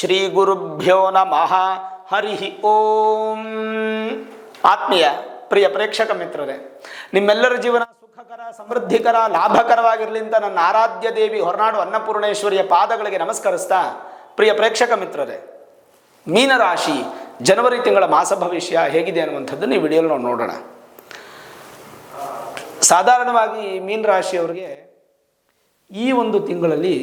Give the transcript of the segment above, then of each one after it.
ಶ್ರೀ ಗುರುಭ್ಯೋ ನಮಃ ಹರಿ ಓಂ. ಆತ್ಮೀಯ ಪ್ರಿಯ ಪ್ರೇಕ್ಷಕ ಮಿತ್ರರೇ, ನಿಮ್ಮೆಲ್ಲರ ಜೀವನ ಸುಖಕರ, ಸಮೃದ್ಧಿಕರ, ಲಾಭಕರವಾಗಿರಲಿ ಅಂತ ನನ್ನ ಆರಾಧ್ಯ ದೇವಿ ಹೊರನಾಡು ಅನ್ನಪೂರ್ಣೇಶ್ವರಿಯ ಪಾದಗಳಿಗೆ ನಮಸ್ಕರಿಸ್ತಾ, ಪ್ರಿಯ ಪ್ರೇಕ್ಷಕ ಮಿತ್ರರೇ, ಮೀನರಾಶಿ ಜನವರಿ ತಿಂಗಳ ಮಾಸ ಭವಿಷ್ಯ ಹೇಗಿದೆ ಅನ್ನುವಂಥದ್ದನ್ನು ಈ ವಿಡಿಯೋಲಿ ನಾವು ನೋಡೋಣ. ಸಾಧಾರಣವಾಗಿ ಮೀನರಾಶಿಯವರಿಗೆ ಈ ಒಂದು ತಿಂಗಳಲ್ಲಿ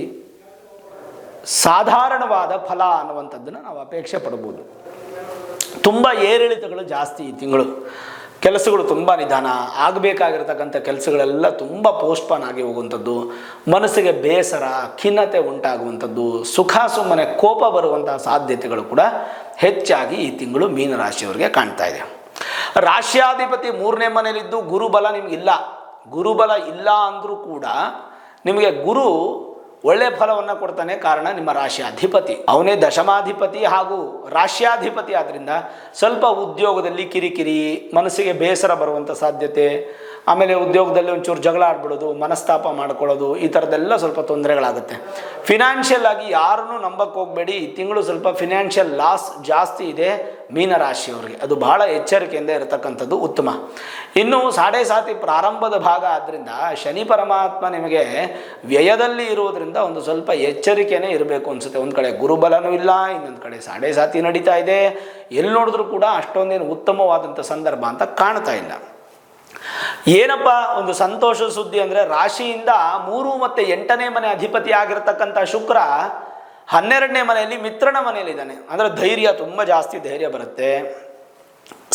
ಸಾಧಾರಣವಾದ ಫಲ ಅನ್ನುವಂಥದ್ದನ್ನು ನಾವು ಅಪೇಕ್ಷೆ ಪಡ್ಬೋದು. ತುಂಬ ಏರಿಳಿತಗಳು ಜಾಸ್ತಿ ಈ ತಿಂಗಳು. ಕೆಲಸಗಳು ತುಂಬ ನಿಧಾನ, ಆಗಬೇಕಾಗಿರ್ತಕ್ಕಂಥ ಕೆಲಸಗಳೆಲ್ಲ ತುಂಬ ಪೋಸ್ಟ್ಪಾನ್ ಆಗಿ ಹೋಗುವಂಥದ್ದು, ಮನಸ್ಸಿಗೆ ಬೇಸರ, ಖಿನ್ನತೆ ಉಂಟಾಗುವಂಥದ್ದು, ಸುಖ ಸುಮ್ಮನೆ ಕೋಪ ಬರುವಂತಹ ಸಾಧ್ಯತೆಗಳು ಕೂಡ ಹೆಚ್ಚಾಗಿ ಈ ತಿಂಗಳು ಮೀನರಾಶಿಯವರಿಗೆ ಕಾಣ್ತಾ ಇದೆ. ರಾಶ್ಯಾಧಿಪತಿ 3ನೇ ಮನೆಯಲ್ಲಿದ್ದು ಗುರುಬಲ ನಿಮಗಿಲ್ಲ. ಗುರುಬಲ ಇಲ್ಲ ಅಂದರೂ ಕೂಡ ನಿಮಗೆ ಗುರು ಒಳ್ಳೆ ಫಲವನ್ನು ಕೊಡ್ತಾನೆ. ಕಾರಣ ನಿಮ್ಮ ರಾಶಿ ಅಧಿಪತಿ, ಅವನೇ ದಶಮಾಧಿಪತಿ ಹಾಗೂ ರಾಶ್ಯಾಧಿಪತಿ. ಆದ್ದರಿಂದ ಸ್ವಲ್ಪ ಉದ್ಯೋಗದಲ್ಲಿ ಕಿರಿಕಿರಿ, ಮನಸ್ಸಿಗೆ ಬೇಸರ ಬರುವಂಥ ಸಾಧ್ಯತೆ, ಆಮೇಲೆ ಉದ್ಯೋಗದಲ್ಲಿ ಒಂಚೂರು ಜಗಳ ಆಡ್ಬಿಡೋದು, ಮನಸ್ತಾಪ ಮಾಡ್ಕೊಳ್ಳೋದು, ಈ ಥರದ್ದೆಲ್ಲ ಸ್ವಲ್ಪ ತೊಂದರೆಗಳಾಗುತ್ತೆ. ಫಿನಾನ್ಷಿಯಲ್ ಆಗಿ ಯಾರನ್ನೂ ನಂಬಕ್ಕೆ ಹೋಗಬೇಡಿ. ಈ ತಿಂಗಳು ಸ್ವಲ್ಪ ಫಿನಾನ್ಷಿಯಲ್ ಲಾಸ್ ಜಾಸ್ತಿ ಇದೆ ಮೀನರಾಶಿಯವರಿಗೆ. ಅದು ಬಹಳ ಎಚ್ಚರಿಕೆಯಿಂದ ಇರತಕ್ಕಂಥದ್ದು ಉತ್ತಮ. ಇನ್ನು ಸಾಡೆ ಸಾತಿ ಪ್ರಾರಂಭದ ಭಾಗ ಆದ್ದರಿಂದ ಶನಿ ಪರಮಾತ್ಮ ನಿಮಗೆ ವ್ಯಯದಲ್ಲಿ ಇರುವುದರಿಂದ ಒಂದು ಸ್ವಲ್ಪ ಎಚ್ಚರಿಕೆನೇ ಇರಬೇಕು ಅನಿಸುತ್ತೆ. ಒಂದು ಕಡೆ ಗುರುಬಲನೂ ಇಲ್ಲ, ಇನ್ನೊಂದು ಕಡೆ ಸಾಡೆ ಸಾತಿ ನಡೀತಾ ಇದೆ. ಎಲ್ಲಿ ನೋಡಿದ್ರೂ ಕೂಡ ಅಷ್ಟೊಂದೇನು ಉತ್ತಮವಾದಂಥ ಸಂದರ್ಭ ಅಂತ ಕಾಣ್ತಾ ಇಲ್ಲ. ಏನಪ್ಪ ಒಂದು ಸಂತೋಷ ಸುದ್ದಿ ಅಂದರೆ, ರಾಶಿಯಿಂದ 3 ಮತ್ತು 8ನೇ ಮನೆ ಅಧಿಪತಿ ಆಗಿರತಕ್ಕಂಥ ಶುಕ್ರ 12ನೇ ಮನೆಯಲ್ಲಿ ಮಿತ್ರನ ಮನೆಯಲ್ಲಿದ್ದಾನೆ. ಅಂದರೆ ಧೈರ್ಯ, ತುಂಬ ಜಾಸ್ತಿ ಧೈರ್ಯ ಬರುತ್ತೆ,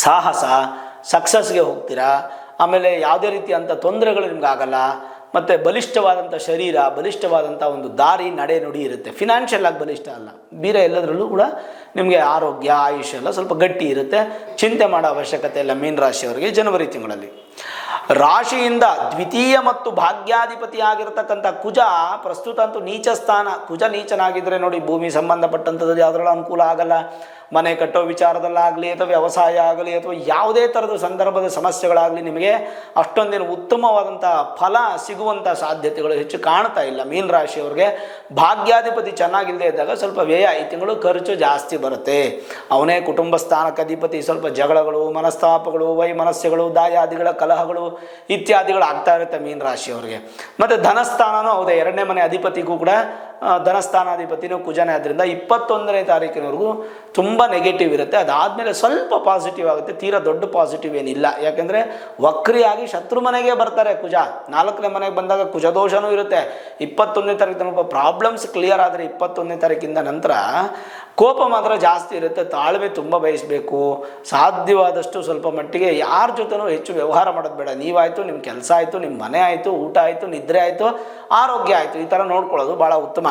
ಸಾಹಸ, ಸಕ್ಸಸ್ಗೆ ಹೋಗ್ತೀರಾ. ಆಮೇಲೆ ಯಾವುದೇ ರೀತಿಯಂಥ ತೊಂದರೆಗಳು ನಿಮ್ಗೆ ಆಗಲ್ಲ. ಮತ್ತು ಬಲಿಷ್ಠವಾದಂಥ ಶರೀರ, ಬಲಿಷ್ಠವಾದಂಥ ಒಂದು ದಾರಿ, ನಡೆ ನುಡಿ ಇರುತ್ತೆ. ಫಿನಾನ್ಷಿಯಲ್ ಆಗಿ ಬಲಿಷ್ಠ ಅಲ್ಲ, ಬೇರೆ ಎಲ್ಲದರಲ್ಲೂ ಕೂಡ ನಿಮಗೆ ಆರೋಗ್ಯ, ಆಯುಷ್ಯ ಎಲ್ಲ ಸ್ವಲ್ಪ ಗಟ್ಟಿ ಇರುತ್ತೆ. ಚಿಂತೆ ಮಾಡೋ ಅವಶ್ಯಕತೆ ಇಲ್ಲ ಮೀನರಾಶಿಯವರಿಗೆ ಜನವರಿ ತಿಂಗಳಲ್ಲಿ. ರಾಶಿಯಿಂದ ದ್ವಿತೀಯ ಮತ್ತು ಭಾಗ್ಯಾಧಿಪತಿ ಆಗಿರತಕ್ಕಂಥ ಕುಜ ಪ್ರಸ್ತುತ ಅಂತೂ ನೀಚ ಸ್ಥಾನ. ಕುಜ ನೀಚನಾಗಿದ್ದರೆ ನೋಡಿ, ಭೂಮಿ ಸಂಬಂಧಪಟ್ಟಂಥದ್ದು ಯಾವುದ್ರಲ್ಲೂ ಅನುಕೂಲ ಆಗಲ್ಲ. ಮನೆ ಕಟ್ಟೋ ವಿಚಾರದಲ್ಲಾಗಲಿ ಅಥವಾ ವ್ಯವಸಾಯ ಆಗಲಿ ಅಥವಾ ಯಾವುದೇ ಥರದ ಸಂದರ್ಭದ ಸಮಸ್ಯೆಗಳಾಗಲಿ ನಿಮಗೆ ಅಷ್ಟೊಂದೇನು ಉತ್ತಮವಾದಂಥ ಫಲ ಸಿಗುವಂಥ ಸಾಧ್ಯತೆಗಳು ಹೆಚ್ಚು ಕಾಣ್ತಾ ಇಲ್ಲ ಮೀನರಾಶಿಯವ್ರಿಗೆ. ಭಾಗ್ಯಾಧಿಪತಿ ಚೆನ್ನಾಗಿಲ್ಲದೆ ಇದ್ದಾಗ ಸ್ವಲ್ಪ ವ್ಯಯ, ಈ ತಿಂಗಳು ಖರ್ಚು ಜಾಸ್ತಿ ಬರುತ್ತೆ. ಅವನೇ ಕುಟುಂಬ ಸ್ಥಾನಕ್ಕೆ ಅಧಿಪತಿ. ಸ್ವಲ್ಪ ಜಗಳಗಳು, ಮನಸ್ತಾಪಗಳು, ವೈಮನಸ್ಯಗಳು, ದಾಯಾದಿಗಳ ಕಲಹಗಳು ಇತ್ಯಾದಿಗಳು ಆಗ್ತಾ ಇರುತ್ತೆ ಮೀನರಾಶಿಯವರಿಗೆ. ಮತ್ತು ಧನಸ್ಥಾನನೂ ಹೌದೇ, 2ನೇ ಮನೆ ಅಧಿಪತಿಗೂ ಕೂಡ ಧನಸ್ಥಾನಾಧಿಪತಿನೂ ಕುಜನೇ. ಆದ್ದರಿಂದ 21ನೇ ತಾರೀಕಿನವರೆಗೂ ತುಂಬ ನೆಗೆಟಿವ್ ಇರುತ್ತೆ. ಅದಾದಮೇಲೆ ಸ್ವಲ್ಪ ಪಾಸಿಟಿವ್ ಆಗುತ್ತೆ, ತೀರಾ ದೊಡ್ಡ ಪಾಸಿಟಿವ್ ಏನಿಲ್ಲ. ಯಾಕೆಂದರೆ ವಕ್ರಿಯಾಗಿ ಶತ್ರು ಮನೆಗೆ ಬರ್ತಾರೆ ಕುಜ. 4ನೇ ಮನೆಗೆ ಬಂದಾಗ ಕುಜದೋಷನೂ ಇರುತ್ತೆ. 21ನೇ ತಾರೀಕು ತನಕ ಪ್ರಾಬ್ಲಮ್ಸ್ ಕ್ಲಿಯರ್ ಆದರೆ 21ನೇ ತಾರೀಕಿಂದ ನಂತರ ಕೋಪ ಮಾತ್ರ ಜಾಸ್ತಿ ಇರುತ್ತೆ. ತಾಳ್ಮೆ ತುಂಬ ಬಯಸಬೇಕು. ಸಾಧ್ಯವಾದಷ್ಟು ಸ್ವಲ್ಪ ಮಟ್ಟಿಗೆ ಯಾರ ಜೊತೆನೂ ಹೆಚ್ಚು ವ್ಯವಹಾರ ಮಾಡೋದು ಬೇಡ. ನೀವಾಯಿತು, ನಿಮ್ಮ ಕೆಲಸ ಆಯಿತು, ನಿಮ್ಮ ಮನೆ ಆಯಿತು, ಊಟ ಆಯಿತು, ನಿದ್ರೆ ಆಯಿತು, ಆರೋಗ್ಯ ಆಯಿತು, ಈ ಥರ ನೋಡ್ಕೊಳ್ಳೋದು ಭಾಳ ಉತ್ತಮ.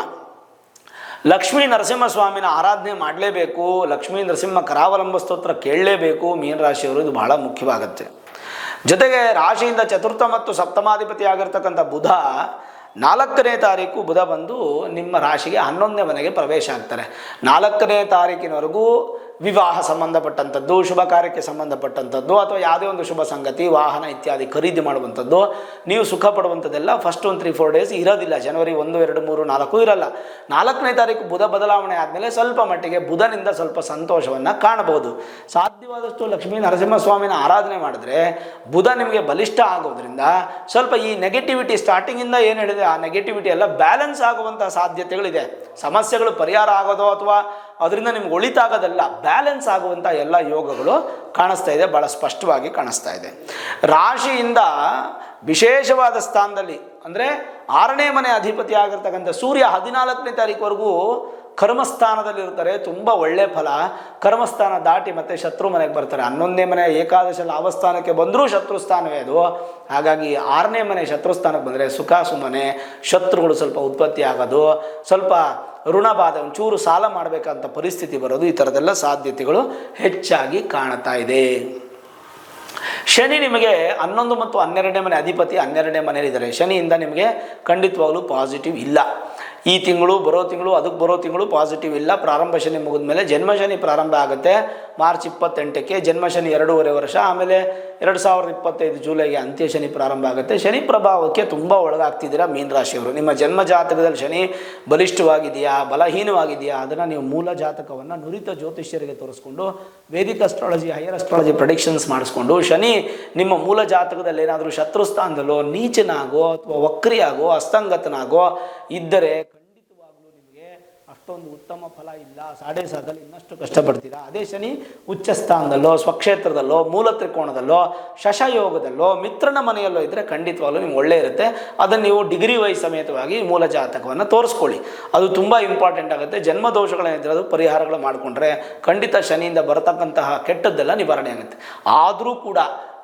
ಲಕ್ಷ್ಮೀ ನರಸಿಂಹಸ್ವಾಮಿನ ಆರಾಧನೆ ಮಾಡಲೇಬೇಕು. ಲಕ್ಷ್ಮೀ ನರಸಿಂಹ ಕರಾವಲಂಬ ಸ್ತೋತ್ರ ಕೇಳಲೇಬೇಕು ಮೀನರಾಶಿಯವರು. ಇದು ಬಹಳ ಮುಖ್ಯವಾಗುತ್ತೆ. ಜೊತೆಗೆ ರಾಶಿಯಿಂದ 4ಥ ಮತ್ತು 7ಮಾಧಿಪತಿ ಆಗಿರ್ತಕ್ಕಂಥ ಬುಧ 4ನೇ ತಾರೀಕು ಬುಧ ಬಂದು ನಿಮ್ಮ ರಾಶಿಗೆ 11ನೇ ಮನೆಗೆ ಪ್ರವೇಶ ಆಗ್ತಾರೆ. 4ನೇ ತಾರೀಕಿನವರೆಗೂ ವಿವಾಹ ಸಂಬಂಧಪಟ್ಟಂಥದ್ದು, ಶುಭ ಕಾರ್ಯಕ್ಕೆ ಸಂಬಂಧಪಟ್ಟಂಥದ್ದು ಅಥವಾ ಯಾವುದೇ ಒಂದು ಶುಭ ಸಂಗತಿ, ವಾಹನ ಇತ್ಯಾದಿ ಖರೀದಿ ಮಾಡುವಂಥದ್ದು, ನೀವು ಸುಖ ಪಡುವಂಥದ್ದೆಲ್ಲ ಫಸ್ಟ್ ಒಂದು 3-4 ಡೇಸ್ ಇರೋದಿಲ್ಲ. ಜನವರಿ 1, 2, 3, 4 ಇರಲ್ಲ. 4ನೇ ತಾರೀಕು ಬುಧ ಬದಲಾವಣೆ ಆದಮೇಲೆ ಸ್ವಲ್ಪ ಮಟ್ಟಿಗೆ ಬುಧನಿಂದ ಸ್ವಲ್ಪ ಸಂತೋಷವನ್ನು ಕಾಣಬಹುದು. ಸಾಧ್ಯವಾದಷ್ಟು ಲಕ್ಷ್ಮೀ ನರಸಿಂಹಸ್ವಾಮಿನ ಆರಾಧನೆ ಮಾಡಿದ್ರೆ ಬುಧ ನಿಮಗೆ ಬಲಿಷ್ಠ ಆಗೋದ್ರಿಂದ ಸ್ವಲ್ಪ ಈ ನೆಗೆಟಿವಿಟಿ ಸ್ಟಾರ್ಟಿಂಗಿಂದ ಏನು ಹೇಳಿದೆ ಆ ನೆಗೆಟಿವಿಟಿ ಎಲ್ಲ ಬ್ಯಾಲೆನ್ಸ್ ಆಗುವಂಥ ಸಾಧ್ಯತೆಗಳಿದೆ. ಸಮಸ್ಯೆಗಳು ಪರಿಹಾರ ಆಗೋದು ಅಥವಾ ಅದರಿಂದ ನಿಮ್ಗೆ ಒಳಿತಾಗೋದಲ್ಲ, ಬ್ಯಾಲೆನ್ಸ್ ಆಗುವಂಥ ಎಲ್ಲ ಯೋಗಗಳು ಕಾಣಿಸ್ತಾ ಇದೆ, ಭಾಳ ಸ್ಪಷ್ಟವಾಗಿ ಕಾಣಿಸ್ತಾ ಇದೆ. ರಾಶಿಯಿಂದ ವಿಶೇಷವಾದ ಸ್ಥಾನದಲ್ಲಿ ಅಂದರೆ 6ನೇ ಮನೆ ಅಧಿಪತಿ ಆಗಿರ್ತಕ್ಕಂಥ ಸೂರ್ಯ 14ನೇ ತಾರೀಕುವರೆಗೂ ಕರ್ಮಸ್ಥಾನದಲ್ಲಿರ್ತಾರೆ. ತುಂಬ ಒಳ್ಳೆ ಫಲ. ಕರ್ಮಸ್ಥಾನ ದಾಟಿ ಮತ್ತೆ ಶತ್ರು ಮನೆಗೆ ಬರ್ತಾರೆ. 11ನೇ ಮನೆ ಏಕಾದಶ ಲಾಭಸ್ಥಾನಕ್ಕೆ ಬಂದರೂ ಶತ್ರು ಸ್ಥಾನವೇ ಅದು. ಹಾಗಾಗಿ 6ನೇ ಮನೆ ಶತ್ರು ಸ್ಥಾನಕ್ಕೆ ಬಂದರೆ ಸುಖ ಸುಮ್ಮನೆ, ಶತ್ರುಗಳು ಸ್ವಲ್ಪ ಉತ್ಪತ್ತಿ ಆಗೋದು, ಸ್ವಲ್ಪ ಋಣಬಾಧೆ, ಒಂಚೂರು ಸಾಲ ಮಾಡಬೇಕಂತ ಪರಿಸ್ಥಿತಿ ಬರೋದು, ಈ ಥರದ್ದೆಲ್ಲ ಸಾಧ್ಯತೆಗಳು ಹೆಚ್ಚಾಗಿ ಕಾಣ್ತಾ ಇದೆ. ಶನಿ ನಿಮಗೆ 11 ಮತ್ತು 12ನೇ ಮನೆ ಅಧಿಪತಿ 12ನೇ ಮನೆಯಲ್ಲಿದ್ದಾರೆ. ಶನಿಯಿಂದ ನಿಮಗೆ ಖಂಡಿತವಾಗಲೂ ಪಾಸಿಟಿವ್ ಇಲ್ಲ. ಈ ತಿಂಗಳು ಬರೋ ತಿಂಗಳು ಅದಕ್ಕೆ ಬರೋ ತಿಂಗಳು ಪಾಸಿಟಿವ್ ಇಲ್ಲ. ಪ್ರಾರಂಭ ಶನಿ ಮುಗಿದ ಮೇಲೆ ಜನ್ಮ ಶನಿ ಪ್ರಾರಂಭ ಆಗುತ್ತೆ ಮಾರ್ಚ್ 28ಕ್ಕೆ, ಜನ್ಮ ಶನಿ 2.5 ವರ್ಷ, ಆಮೇಲೆ 2025 ಜುಲೈಗೆ ಅಂತ್ಯ ಶನಿ ಪ್ರಾರಂಭ ಆಗುತ್ತೆ. ಶನಿ ಪ್ರಭಾವಕ್ಕೆ ತುಂಬ ಒಳಗಾಗ್ತಿದ್ದೀರಾ ಮೀನರಾಶಿಯವರು. ನಿಮ್ಮ ಜನ್ಮ ಜಾತಕದಲ್ಲಿ ಶನಿ ಬಲಿಷ್ಠವಾಗಿದೆಯಾ ಬಲಹೀನವಾಗಿದೆಯಾ ಅದನ್ನು ನೀವು ಮೂಲ ಜಾತಕವನ್ನು ನುರಿತ ಜ್ಯೋತಿಷ್ಯರಿಗೆ ತೋರಿಸ್ಕೊಂಡು Vedic astrology higher astrology predictions ಮಾಡಿಸ್ಕೊಂಡು ಶನಿ ನಿಮ್ಮ ಮೂಲ ಜಾತಕದಲ್ಲಿ ಏನಾದರೂ ಶತ್ರು ಸ್ಥಾನದಲ್ಲೋ ನೀಚನಾಗೋ ಅಥವಾ ವಕ್ರಿಯಾಗೋ ಅಸ್ತಂಗತನಾಗೋ ಇದ್ದರೆ ಖಂಡಿತವಾಗ್ಲೂ ನಿಮಗೆ ಅಷ್ಟೊಂದು ಉತ್ತಮ ಫಲ ಇಲ್ಲ. ಸಾಡೆ ಸಾದಲ್ಲಿ ಇನ್ನಷ್ಟು ಕಷ್ಟಪಡ್ತೀರಾ. ಅದೇ ಶನಿ ಉಚ್ಚ ಸ್ಥಾನದಲ್ಲೋ ಸ್ವಕ್ಷೇತ್ರದಲ್ಲೋ ಮೂಲ ತ್ರಿಕೋಣದಲ್ಲೋ ಶಶಯೋಗದಲ್ಲೋ ಮಿತ್ರನ ಮನೆಯಲ್ಲೋ ಇದ್ದರೆ ಖಂಡಿತವಾಗ್ಲೂ ನಿಮ್ಗೆ ಒಳ್ಳೆ ಇರುತ್ತೆ. ಅದನ್ನು ನೀವು ಡಿಗ್ರಿ ವೈಸ್ ಸಮೇತವಾಗಿ ಮೂಲ ಜಾತಕವನ್ನು ತೋರಿಸ್ಕೊಳ್ಳಿ. ಅದು ತುಂಬ ಇಂಪಾರ್ಟೆಂಟ್ ಆಗುತ್ತೆ. ಜನ್ಮ ದೋಷಗಳೇನಿದ್ರೆ ಅದು ಪರಿಹಾರಗಳು ಮಾಡಿಕೊಂಡ್ರೆ ಖಂಡಿತ ಶನಿಯಿಂದ ಬರತಕ್ಕಂತಹ ಕೆಟ್ಟದ್ದೆಲ್ಲ ನಿವಾರಣೆ ಆಗುತ್ತೆ. ಆದರೂ ಕೂಡ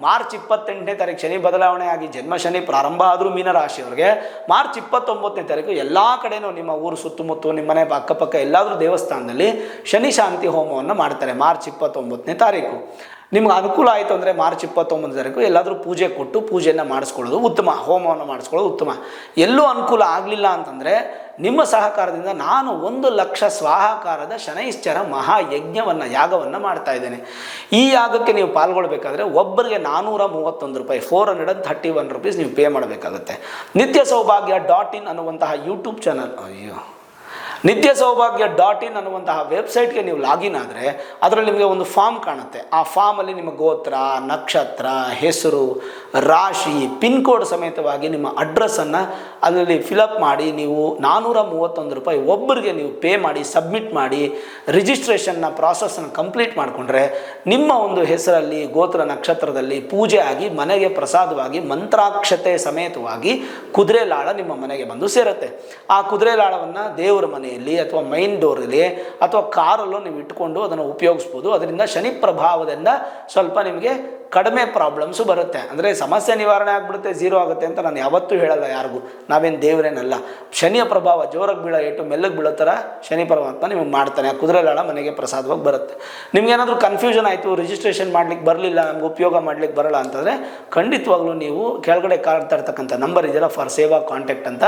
ಮಾರ್ಚ್ 28ನೇ ತಾರೀಕು ಶನಿ ಬದಲಾವಣೆ ಆಗಿ ಜನ್ಮ ಶನಿ ಪ್ರಾರಂಭ ಆದರೂ ಮೀನರಾಶಿಯವರಿಗೆ ಮಾರ್ಚ್ 29ನೇ ತಾರೀಕು ಎಲ್ಲ ಕಡೆಯೂ ನಿಮ್ಮ ಊರು ಸುತ್ತಮುತ್ತ ನಿಮ್ಮ ಮನೆ ಅಕ್ಕಪಕ್ಕ ಎಲ್ಲಾದರೂ ದೇವಸ್ಥಾನದಲ್ಲಿ ಶನಿ ಶಾಂತಿ ಹೋಮವನ್ನು ಮಾಡ್ತಾರೆ ಮಾರ್ಚ್ 29ನೇ ತಾರೀಕು. ನಿಮ್ಗೆ ಅನುಕೂಲ ಆಯಿತು ಅಂದರೆ ಮಾರ್ಚ್ 29ನೇ ತಾರೀಕು ಎಲ್ಲಾದರೂ ಪೂಜೆ ಕೊಟ್ಟು ಪೂಜೆಯನ್ನು ಮಾಡಿಸ್ಕೊಳ್ಳೋದು ಉತ್ತಮ, ಹೋಮವನ್ನು ಮಾಡಿಸ್ಕೊಳ್ಳೋದು ಉತ್ತಮ. ಎಲ್ಲೂ ಅನುಕೂಲ ಆಗಲಿಲ್ಲ ಅಂತಂದರೆ ನಿಮ್ಮ ಸಹಕಾರದಿಂದ ನಾನು 1 ಲಕ್ಷ ಸ್ವಾಹಾಕಾರದ ಶನೈಶ್ಚರ ಮಹಾಯಜ್ಞವನ್ನು ಯಾಗವನ್ನು ಮಾಡ್ತಾ ಇದ್ದೇನೆ. ಈ ಯಾಗಕ್ಕೆ ನೀವು ಪಾಲ್ಗೊಳ್ಬೇಕಾದ್ರೆ ಒಬ್ಬರಿಗೆ 431 ರೂಪಾಯಿ 431 ರುಪೀಸ್ ನೀವು ಪೇ ಮಾಡಬೇಕಾಗುತ್ತೆ. ನಿತ್ಯ ಸೌಭಾಗ್ಯ .in ಅನ್ನುವಂತಹ ಯೂಟ್ಯೂಬ್ ಚಾನಲ್ ನಿತ್ಯ ಸೌಭಾಗ್ಯ .in ಅನ್ನುವಂತಹ ವೆಬ್ಸೈಟ್ಗೆ ನೀವು ಲಾಗಿನ್ ಆದರೆ ಅದರಲ್ಲಿ ನಿಮಗೆ ಒಂದು ಫಾರ್ಮ್ ಕಾಣುತ್ತೆ. ಆ ಫಾರ್ಮಲ್ಲಿ ನಿಮ್ಮ ಗೋತ್ರ, ನಕ್ಷತ್ರ, ಹೆಸರು, ರಾಶಿ, ಪಿನ್ ಕೋಡ್ ಸಮೇತವಾಗಿ ನಿಮ್ಮ ಅಡ್ರೆಸ್ಸನ್ನು ಅದರಲ್ಲಿ ಫಿಲಪ್ ಮಾಡಿ ನೀವು 431 ರೂಪಾಯಿ ಒಬ್ಬರಿಗೆ ನೀವು ಪೇ ಮಾಡಿ ಸಬ್ಮಿಟ್ ಮಾಡಿ ರಿಜಿಸ್ಟ್ರೇಷನ್ನ ಪ್ರಾಸೆಸ್ಸನ್ನು ಕಂಪ್ಲೀಟ್ ಮಾಡಿಕೊಂಡ್ರೆ ನಿಮ್ಮ ಒಂದು ಹೆಸರಲ್ಲಿ ಗೋತ್ರ ನಕ್ಷತ್ರದಲ್ಲಿ ಪೂಜೆ ಆಗಿ ಮನೆಗೆ ಪ್ರಸಾದವಾಗಿ ಮಂತ್ರಾಕ್ಷತೆ ಸಮೇತವಾಗಿ ಕುದುರೆ ಲಾಳ ನಿಮ್ಮ ಮನೆಗೆ ಬಂದು ಸೇರುತ್ತೆ. ಆ ಕುದುರೆ ಲಾಳವನ್ನು ದೇವರ ಮನೆ ಅಥವಾ ಮೈನ್ ಡೋರಲ್ಲಿ ಅಥವಾ ಕಾರಲ್ಲೋ ನೀವು ಇಟ್ಕೊಂಡು ಅದನ್ನು ಉಪಯೋಗಿಸ್ಬೋದು. ಅದರಿಂದ ಶನಿ ಪ್ರಭಾವದಿಂದ ಸ್ವಲ್ಪ ನಿಮಗೆ ಕಡಿಮೆ ಪ್ರಾಬ್ಲಮ್ಸು ಬರುತ್ತೆ. ಅಂದರೆ ಸಮಸ್ಯೆ ನಿವಾರಣೆ ಆಗಿಬಿಡುತ್ತೆ, ಝೀರೋ ಆಗುತ್ತೆ ಅಂತ ನಾನು ಯಾವತ್ತೂ ಹೇಳಲ್ಲ ಯಾರಿಗೂ. ನಾವೇನು ದೇವರೇನಲ್ಲ. ಶನಿಯ ಪ್ರಭಾವ ಜೋರಾಗಿ ಬೀಳೋ ಏಟು ಮೆಲ್ಲಗೆ ಬೀಳೋ ಥರ ಶನಿ ಪರಮಾತ್ಮ ನಿಮಗೆ ಮಾಡ್ತಾನೆ. ಆ ಕುದುರೆ ಲಾಳ ಮನೆಗೆ ಪ್ರಸಾದವಾಗಿ ಬರುತ್ತೆ. ನಿಮ್ಗೇನಾದರೂ ಕನ್ಫ್ಯೂಷನ್ ಆಯಿತು, ರಿಜಿಸ್ಟ್ರೇಷನ್ ಮಾಡ್ಲಿಕ್ಕೆ ಬರಲಿಲ್ಲ, ನಮ್ಗೆ ಉಪಯೋಗ ಮಾಡ್ಲಿಕ್ಕೆ ಬರಲ್ಲ ಅಂತಂದರೆ ಖಂಡಿತವಾಗ್ಲೂ ನೀವು ಕೆಳಗಡೆ ಕಾಡ್ತಾ ಇರ್ತಕ್ಕಂಥ ನಂಬರ್ ಇದೆಯಲ್ಲ ಫಾರ್ ಸೇವಾ ಕಾಂಟ್ಯಾಕ್ಟ್ ಅಂತ,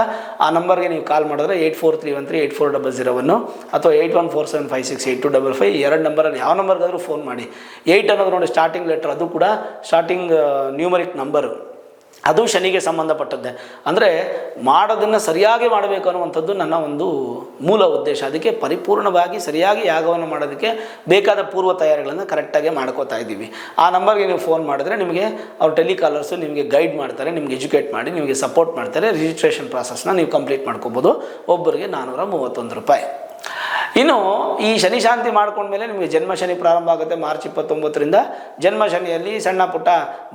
ಆ ನಂಬರ್ಗೆ ನೀವು ಕಾಲ್ ಮಾಡಿದ್ರೆ 8431384001 ಅಥವಾ 8147568255 ಎರಡು ನಂಬರಲ್ಲಿ ಯಾವ ನಂಬರ್ಗಾದರೂ ಫೋನ್ ಮಾಡಿ. 8 ಅನ್ನೋದು ನೋಡಿ ಸ್ಟಾರ್ಟಿಂಗ್ ಲೆಟ್ರ್, ಅದು ಕೂಡ ಸ್ಟಾರ್ಟಿಂಗ್ ನ್ಯೂಮರಿಕ್ ನಂಬರು, ಅದು ಶನಿಗೆ ಸಂಬಂಧಪಟ್ಟದ್ದೇ. ಅಂದರೆ ಮಾಡೋದನ್ನು ಸರಿಯಾಗಿ ಮಾಡಬೇಕು ಅನ್ನುವಂಥದ್ದು ನನ್ನ ಒಂದು ಮೂಲ ಉದ್ದೇಶ. ಅದಕ್ಕೆ ಪರಿಪೂರ್ಣವಾಗಿ ಸರಿಯಾಗಿ ಯಾಗವನ್ನು ಮಾಡೋದಕ್ಕೆ ಬೇಕಾದ ಪೂರ್ವ ತಯಾರಿಗಳನ್ನು ಕರೆಕ್ಟಾಗಿ ಮಾಡ್ಕೋತಾ ಇದ್ದೀವಿ. ಆ ನಂಬರ್ಗೆ ನೀವು ಫೋನ್ ಮಾಡಿದ್ರೆ ನಿಮಗೆ ಅವ್ರು ಟೆಲಿಕಾಲರ್ಸು ನಿಮಗೆ ಗೈಡ್ ಮಾಡ್ತಾರೆ, ನಿಮಗೆ ಎಜುಕೇಟ್ ಮಾಡಿ ನಿಮಗೆ ಸಪೋರ್ಟ್ ಮಾಡ್ತಾರೆ. ರಿಜಿಸ್ಟ್ರೇಷನ್ ಪ್ರಾಸೆಸ್ನ ನೀವು ಕಂಪ್ಲೀಟ್ ಮಾಡ್ಕೋಬೋದು. ಒಬ್ಬರಿಗೆ 431 ರೂಪಾಯಿ. ಇನ್ನು ಈ ಶನಿ ಶಾಂತಿ ಮಾಡ್ಕೊಂಡ್ಮೇಲೆ ನಿಮಗೆ ಜನ್ಮ ಶನಿ ಪ್ರಾರಂಭ ಆಗುತ್ತೆ ಮಾರ್ಚ್ 29ರಿಂದ. ಜನ್ಮ ಶನಿಯಲ್ಲಿ ಸಣ್ಣ ಪುಟ್ಟ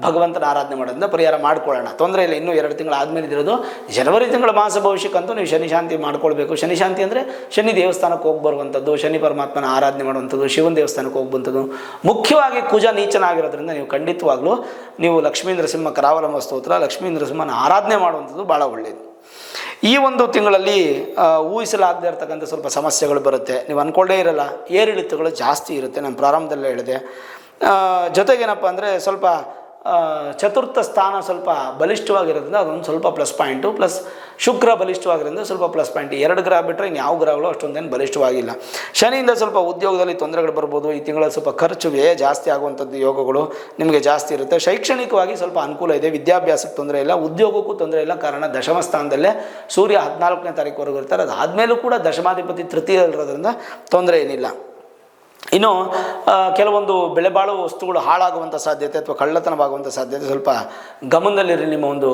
ಭಗವಂತನ ಆರಾಧನೆ ಮಾಡೋದ್ರಿಂದ ಪರಿಹಾರ ಮಾಡ್ಕೊಳ್ಳೋಣ, ತೊಂದರೆ ಇಲ್ಲ. ಇನ್ನೂ 2 ತಿಂಗಳು ಆದಮೇಲೆ ಇರೋದು ಜನವರಿ ತಿಂಗಳ ಮಾಸ ಭವಿಷ್ಯಕ್ಕಂತೂ ನೀವು ಶನಿ ಶಾಂತಿ ಮಾಡ್ಕೊಳ್ಬೇಕು. ಶನಿ ಶಾಂತಿ ಅಂದರೆ ಶನಿ ದೇವಸ್ಥಾನಕ್ಕೆ ಹೋಗಿ ಬರುವಂಥದ್ದು, ಶನಿ ಪರಮಾತ್ಮನ ಆರಾಧನೆ ಮಾಡುವಂಥದ್ದು, ಶಿವನ ದೇವಸ್ಥಾನಕ್ಕೆ ಹೋಗುವಂಥದ್ದು. ಮುಖ್ಯವಾಗಿ ಕುಜ ನೀಚನಾಗಿರೋದ್ರಿಂದ ನೀವು ಖಂಡಿತವಾಗ್ಲೂ ನೀವು ಲಕ್ಷ್ಮೀ ನರಸಿಂಹ ಕರಾವಲಂಬ ಸ್ತೋತ್ರ, ಲಕ್ಷ್ಮೀ ನರಸಿಂಹನ ಆರಾಧನೆ ಮಾಡುವಂಥದ್ದು ಭಾಳ ಒಳ್ಳೆಯದು. ಈ ಒಂದು ತಿಂಗಳಲ್ಲಿ ಊಹಿಸಲಾಗದೇ ಇರತಕ್ಕಂಥ ಸ್ವಲ್ಪ ಸಮಸ್ಯೆಗಳು ಬರುತ್ತೆ. ನೀವು ಅಂದ್ಕೊಳ್ಳೇ ಇರಲ್ಲ, ಏರಿಳಿತಗಳು ಜಾಸ್ತಿ ಇರುತ್ತೆ. ನಾನು ಪ್ರಾರಂಭದಲ್ಲೇ ಹೇಳಿದೆ. ಜೊತೆಗೇನಪ್ಪ ಅಂದರೆ ಸ್ವಲ್ಪ ಚತುರ್ಥ ಸ್ಥಾನ ಸ್ವಲ್ಪ ಬಲಿಷ್ಠವಾಗಿರೋದ್ರಿಂದ ಅದೊಂದು ಸ್ವಲ್ಪ ಪ್ಲಸ್ ಪಾಯಿಂಟು. ಪ್ಲಸ್ ಶುಕ್ರ ಬಲಿಷ್ಠವಾಗಿರೋದ್ರಿಂದ ಸ್ವಲ್ಪ ಪ್ಲಸ್ ಪಾಯಿಂಟ್. 2 ಗ್ರಹ ಬಿಟ್ಟರೆ ಇನ್ನು ಯಾವ ಗ್ರಹಗಳು ಅಷ್ಟೊಂದೇನು ಬಲಿಷ್ಠವಾಗಿಲ್ಲ. ಶನಿಯಿಂದ ಸ್ವಲ್ಪ ಉದ್ಯೋಗದಲ್ಲಿ ತೊಂದರೆಗಳು ಬರ್ಬೋದು. ಈ ತಿಂಗಳಲ್ಲಿ ಸ್ವಲ್ಪ ಖರ್ಚು ವ್ಯಯ ಜಾಸ್ತಿ ಆಗುವಂಥದ್ದು ಯೋಗಗಳು ನಿಮಗೆ ಜಾಸ್ತಿ ಇರುತ್ತೆ. ಶೈಕ್ಷಣಿಕವಾಗಿ ಸ್ವಲ್ಪ ಅನುಕೂಲ ಇದೆ. ವಿದ್ಯಾಭ್ಯಾಸಕ್ಕೆ ತೊಂದರೆ ಇಲ್ಲ, ಉದ್ಯೋಗಕ್ಕೂ ತೊಂದರೆ ಇಲ್ಲ. ಕಾರಣ ದಶಮ ಸ್ಥಾನದಲ್ಲೇ ಸೂರ್ಯ 14ನೇ ತಾರೀಕುವರೆಗೂ ಇರ್ತಾರೆ. ಅದಾದಮೇಲೂ ಕೂಡ ದಶಮಾಧಿಪತಿ ತೃತೀಯದಲ್ಲಿರೋದ್ರಿಂದ ತೊಂದರೆ ಏನಿಲ್ಲ. ಇನ್ನು ಕೆಲವೊಂದು ಬೆಲೆ ಬಾಳುವ ವಸ್ತುಗಳು ಹಾಳಾಗುವಂಥ ಸಾಧ್ಯತೆ ಅಥವಾ ಕಳ್ಳತನವಾಗುವಂಥ ಸಾಧ್ಯತೆ ಸ್ವಲ್ಪ ಗಮನದಲ್ಲಿರಿ. ನಿಮ್ಮ ಒಂದು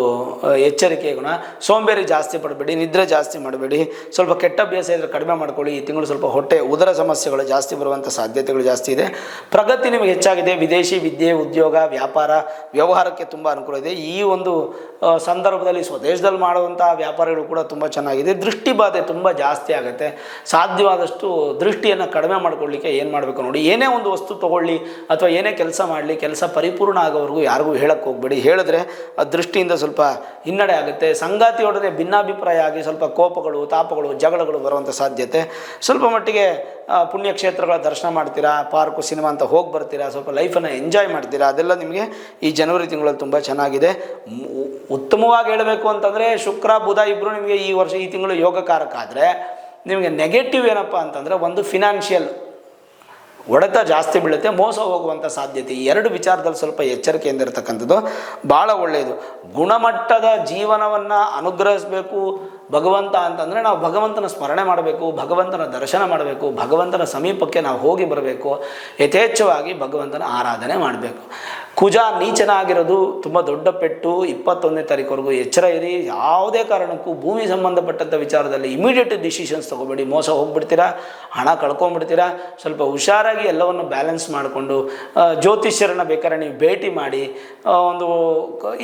ಎಚ್ಚರಿಕೆ ಗುಣ. ಸೋಂಬೇರಿ ಜಾಸ್ತಿ ಪಡಬೇಡಿ, ನಿದ್ರೆ ಜಾಸ್ತಿ ಮಾಡಬೇಡಿ. ಸ್ವಲ್ಪ ಕೆಟ್ಟ ಅಭ್ಯಾಸ ಇದ್ದರೆ ಕಡಿಮೆ ಮಾಡ್ಕೊಳ್ಳಿ. ಈ ತಿಂಗಳು ಸ್ವಲ್ಪ ಹೊಟ್ಟೆ ಉದರ ಸಮಸ್ಯೆಗಳು ಜಾಸ್ತಿ ಬರುವಂಥ ಸಾಧ್ಯತೆಗಳು ಜಾಸ್ತಿ ಇದೆ. ಪ್ರಗತಿ ನಿಮಗೆ ಹೆಚ್ಚಾಗಿದೆ. ವಿದೇಶಿ ವಿದ್ಯೆ, ಉದ್ಯೋಗ, ವ್ಯಾಪಾರ, ವ್ಯವಹಾರಕ್ಕೆ ತುಂಬ ಅನುಕೂಲ ಇದೆ. ಈ ಒಂದು ಸಂದರ್ಭದಲ್ಲಿ ಸ್ವದೇಶದಲ್ಲಿ ಮಾಡುವಂಥ ವ್ಯಾಪಾರಗಳು ಕೂಡ ತುಂಬ ಚೆನ್ನಾಗಿದೆ. ದೃಷ್ಟಿ ಬಾಧೆ ತುಂಬ ಜಾಸ್ತಿ ಆಗುತ್ತೆ. ಸಾಧ್ಯವಾದಷ್ಟು ದೃಷ್ಟಿಯನ್ನು ಕಡಿಮೆ ಮಾಡ್ಕೊಳ್ಳಿಕ್ಕೆ ಏನು ಮಾಡಬೇಕು ಮಾಡಬೇಕು ನೋಡಿ. ಏನೇ ಒಂದು ವಸ್ತು ತೊಗೊಳ್ಳಿ ಅಥವಾ ಏನೇ ಕೆಲಸ ಮಾಡಲಿ, ಕೆಲಸ ಪರಿಪೂರ್ಣ ಆಗೋವರೆಗೂ ಯಾರಿಗೂ ಹೇಳಕ್ಕೆ ಹೋಗಬೇಡಿ. ಹೇಳಿದ್ರೆ ಆ ದೃಷ್ಟಿಯಿಂದ ಸ್ವಲ್ಪ ಹಿನ್ನಡೆ ಆಗುತ್ತೆ. ಸಂಗಾತಿಯೊಡನೆ ಭಿನ್ನಾಭಿಪ್ರಾಯ ಆಗಿ ಸ್ವಲ್ಪ ಕೋಪಗಳು, ತಾಪಗಳು, ಜಗಳಗಳು ಬರುವಂಥ ಸಾಧ್ಯತೆ. ಸ್ವಲ್ಪ ಮಟ್ಟಿಗೆ ಪುಣ್ಯಕ್ಷೇತ್ರಗಳ ದರ್ಶನ ಮಾಡ್ತೀರಾ, ಪಾರ್ಕು, ಸಿನಿಮಾ ಅಂತ ಹೋಗಿ ಬರ್ತೀರಾ, ಸ್ವಲ್ಪ ಲೈಫನ್ನು ಎಂಜಾಯ್ ಮಾಡ್ತೀರಾ. ಅದೆಲ್ಲ ನಿಮಗೆ ಈ ಜನವರಿ ತಿಂಗಳಲ್ಲಿ ತುಂಬ ಚೆನ್ನಾಗಿದೆ. ಉತ್ತಮವಾಗಿ ಹೇಳಬೇಕು ಅಂತಂದರೆ ಶುಕ್ರ ಬುಧ ಇಬ್ಬರು ನಿಮಗೆ ಈ ತಿಂಗಳು ಯೋಗಕಾರಕ. ಆದರೆ ನಿಮಗೆ ನೆಗೆಟಿವ್ ಏನಪ್ಪ ಅಂತಂದರೆ ಒಂದು ಫಿನಾನ್ಷಿಯಲ್ ಹೊಡೆತ ಜಾಸ್ತಿ ಬೀಳುತ್ತೆ, ಮೋಸ ಹೋಗುವಂಥ ಸಾಧ್ಯತೆ. ಈ ಎರಡು ವಿಚಾರದಲ್ಲಿ ಸ್ವಲ್ಪ ಎಚ್ಚರಿಕೆಯಿಂದ ಇರತಕ್ಕಂಥದ್ದು ಭಾಳ ಒಳ್ಳೆಯದು. ಗುಣಮಟ್ಟದ ಜೀವನವನ್ನು ಅನುಗ್ರಹಿಸಬೇಕು ಭಗವಂತ ಅಂತಂದರೆ ನಾವು ಭಗವಂತನ ಸ್ಮರಣೆ ಮಾಡಬೇಕು, ಭಗವಂತನ ದರ್ಶನ ಮಾಡಬೇಕು, ಭಗವಂತನ ಸಮೀಪಕ್ಕೆ ನಾವು ಹೋಗಿ ಬರಬೇಕು, ಯಥೇಚ್ಛವಾಗಿ ಭಗವಂತನ ಆರಾಧನೆ ಮಾಡಬೇಕು. ಕುಜ ನೀಚನಾಗಿರೋದು ತುಂಬ ದೊಡ್ಡ ಪೆಟ್ಟು. 21ನೇ ತಾರೀಕುವರೆಗೂ ಎಚ್ಚರ ಇರಿ. ಯಾವುದೇ ಕಾರಣಕ್ಕೂ ಭೂಮಿ ಸಂಬಂಧಪಟ್ಟಂಥ ವಿಚಾರದಲ್ಲಿ ಇಮಿಡಿಯೇಟ್ ಡಿಸಿಷನ್ಸ್ ತೊಗೊಬೇಡಿ. ಮೋಸ ಹೋಗ್ಬಿಡ್ತೀರಾ, ಹಣ ಕಳ್ಕೊಂಡ್ಬಿಡ್ತೀರಾ. ಸ್ವಲ್ಪ ಹುಷಾರಾಗಿ ಎಲ್ಲವನ್ನು ಬ್ಯಾಲೆನ್ಸ್ ಮಾಡಿಕೊಂಡು ಜ್ಯೋತಿಷ್ಯರನ್ನು ಬೇಕಾದ್ರೆ ನೀವು ಭೇಟಿ ಮಾಡಿ,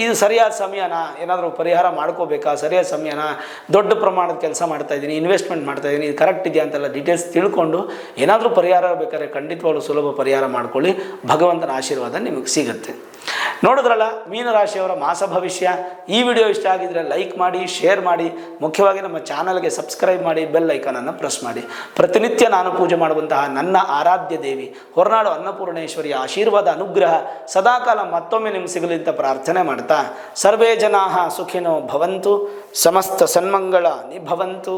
ಇದು ಸರಿಯಾದ ಸಮಯನ, ಏನಾದರೂ ಪರಿಹಾರ ಮಾಡ್ಕೋಬೇಕಾ, ಸರಿಯಾದ ಸಮಯನ, ದೊಡ್ಡ ಪ್ರಮಾಣದ ಕೆಲಸ ಮಾಡ್ತಾಯಿದ್ದೀನಿ, ಇನ್ವೆಸ್ಟ್ಮೆಂಟ್ ಮಾಡ್ತಾಯಿದ್ದೀನಿ, ಇದು ಕರೆಕ್ಟ್ ಇದೆಯಾ ಅಂತೆಲ್ಲ ಡೀಟೇಲ್ಸ್ ತಿಳ್ಕೊಂಡು ಏನಾದರೂ ಪರಿಹಾರ ಬೇಕಾದ್ರೆ ಖಂಡಿತವಾಗ್ಲೂ ಸುಲಭ ಪರಿಹಾರ ಮಾಡ್ಕೊಳ್ಳಿ. ಭಗವಂತನ ಆಶೀರ್ವಾದ ನಿಮಗೆ ಸಿಗುತ್ತೆ. ನೋಡಿದ್ರಲ್ಲ ಮೀನರಾಶಿಯವರ ಮಾಸ ಭವಿಷ್ಯ. ಈ ವಿಡಿಯೋ ಇಷ್ಟ ಆಗಿದ್ರೆ ಲೈಕ್ ಮಾಡಿ, ಶೇರ್ ಮಾಡಿ, ಮುಖ್ಯವಾಗಿ ನಮ್ಮ ಚಾನಲ್ಗೆ ಸಬ್ಸ್ಕ್ರೈಬ್ ಮಾಡಿ, ಬೆಲ್ ಐಕಾನನ್ನು ಪ್ರೆಸ್ ಮಾಡಿ. ಪ್ರತಿನಿತ್ಯ ನಾನು ಪೂಜೆ ಮಾಡುವಂತಹ ನನ್ನ ಆರಾಧ್ಯ ದೇವಿ ಹೊರನಾಡು ಅನ್ನಪೂರ್ಣೇಶ್ವರಿಯ ಆಶೀರ್ವಾದ ಅನುಗ್ರಹ ಸದಾಕಾಲ ಮತ್ತೊಮ್ಮೆ ನಿಮ್ಗೆ ಸಿಗಲಿ ಅಂತ ಪ್ರಾರ್ಥನೆ ಮಾಡ್ತಾ, ಸರ್ವೇ ಜನಾಃ ಸುಖಿನೋ ಭವಂತು, ಸಮಸ್ತ ಸನ್ಮಂಗಳ ನಿಭವಂತು.